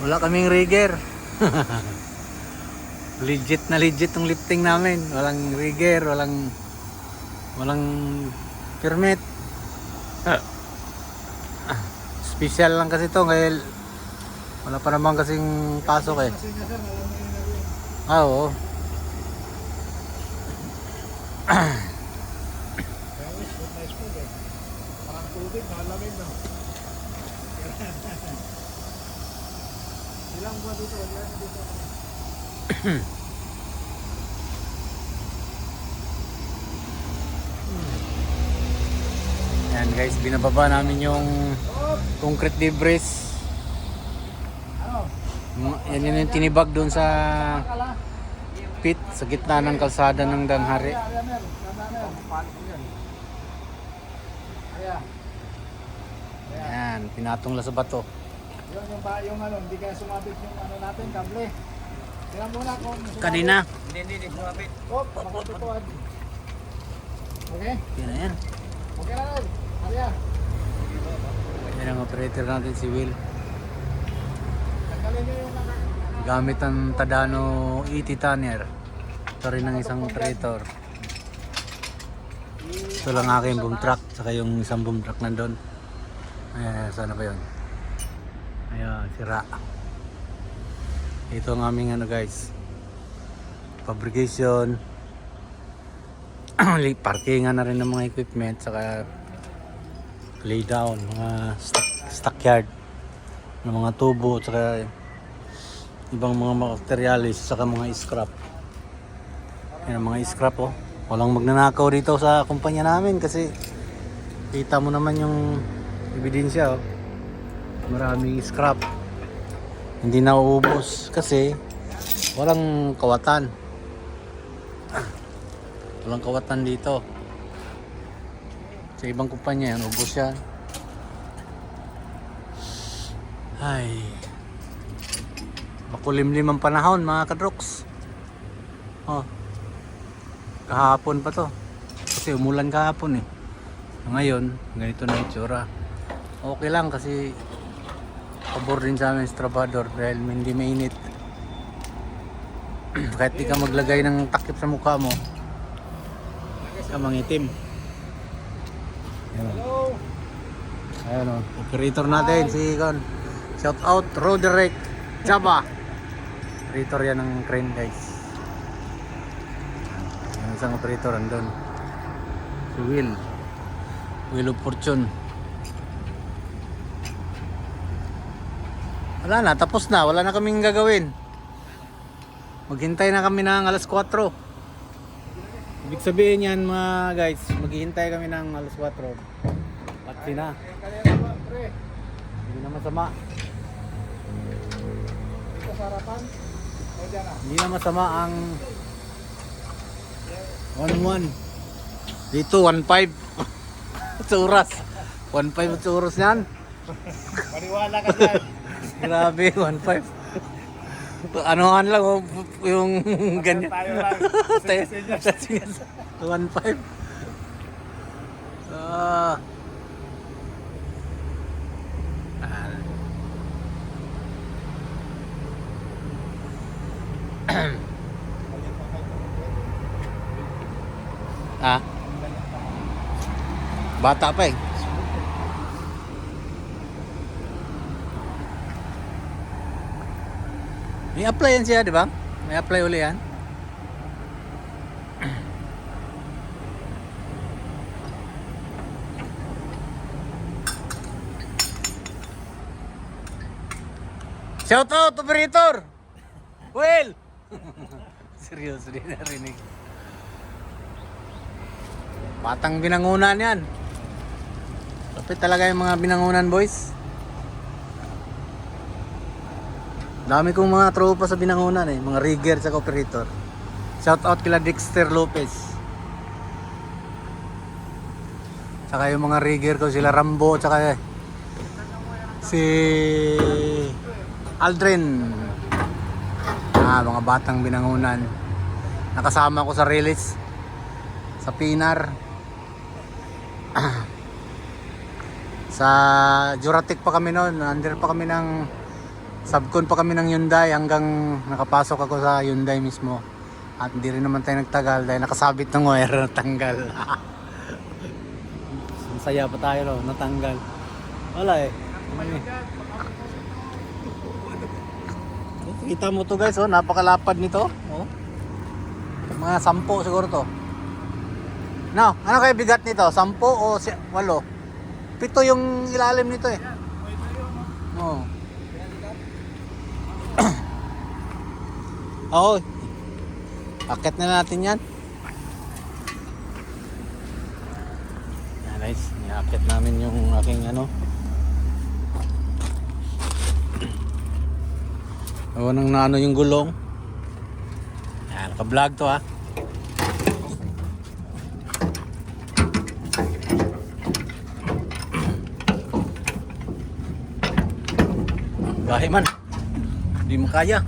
Wala kaming rigger. Legit na legit tong lifting namin. Walang rigger, walang permit. Special lang kasi to ngayon. Wala pa naman kasing pasok eh. Ah, oo. Ilang buwan dito, wala na dito. Yan guys, binababa namin yung concrete debris. Yan yun yung tinibag doon sa pit sa gitna ng kalsada ng Danghari. Yan, pinatong la sa bato. Yung ano, hindi kaya sumabit yung ano natin, kable. Tingnan muna kung sumabit. Kanina. Hindi sumabit. Oh, magtutuwad. Okay? Yan na yan. Okay na rin. Arya. Yan ang operator natin si Will. Tanggalin nyo yung Gamit ang Tadano 80 tonner. Ito rin ang isang operator. Ito lang aking boom truck. Saka yung isang boom truck nandun. Ayan, sana ba yun? Ayan, sira. Ito ang aming ano guys. Fabrication. Parkingan na rin ng mga equipment. Saka lay down. Mga stockyard. Ng mga tubo. Saka ibang mga materialis. Saka mga scrap. Yan ang mga scrap oh. Walang magnanakaw dito sa kumpanya namin kasi kita mo naman yung ebidensya oh. Maraming scrap. Hindi na uubos kasi walang kawatan. Walang kawatan dito. Sa ibang kumpanya yan, ubos yan. Ay. Makulimlim ang panahon mga kadroks. Oh. Kahapon pa to. Kasi umulan kahapon eh. Ngayon, ganito na itsura. Okay lang kasi pabor din sa amin sa trabador dahil hindi mainit. Kahit di ka maglagay ng takip sa mukha mo, ka mangitim. Ayan. Ayan o. Operator natin si Con. Shout out Roderick Jaba. Operator yan ng crane guys. Yung isang operator andun. Si Will of Fortune. Wala na, tapos na. Wala na kaming gagawin. Maghintay na kami ng alas 4. Ibig sabihin yan mga guys, maghihintay kami ng alas 4. Patsi na. Hindi na masama. Hindi na masama ang 1-1. Dito 1-5. Sa oras. 1-5 sa oras yan. Maniwala ka dyan. Grabe, 1.5. Anohan lang oh, yung ganyan. Tayo lang. 1.5. Ah. Ah. Bata pa eh. May apply yan siya, di ba? May apply uli yan. Shout out, operator! Well! Seryoso din narinig. Batang binangunan yan. Kapit talaga yung mga binangunan boys. Dami kong mga tropa sa binangunan eh, mga rigger sa operator. Shout out kila Dexter Lopez. Saka yung mga rigger ko sila Rambo, saka si Aldrin. Mga batang binangunan. Nakasama ko sa release sa Pinar. Sa Juratic pa kami noon, under pa kami ng subcon pa kami ng Hyundai hanggang nakapasok ako sa Hyundai mismo. At hindi rin naman tayo nagtagal dahil nakasabit ng wire natanggal. Masaya pa tayo no, natanggal. Wala eh. Kita mo to guys, oh, napakalapad nito. Oh. Mga 10 siguro to. No, ano kaya bigat nito? 10 o 8? 7 yung ilalim nito eh. Oo. Oo. Akit na natin yan. Yan guys, i-akit namin yung aking ano. Nang naano yung gulong. Yan, naka-vlog to ha. Gahe man. Hindi makaya.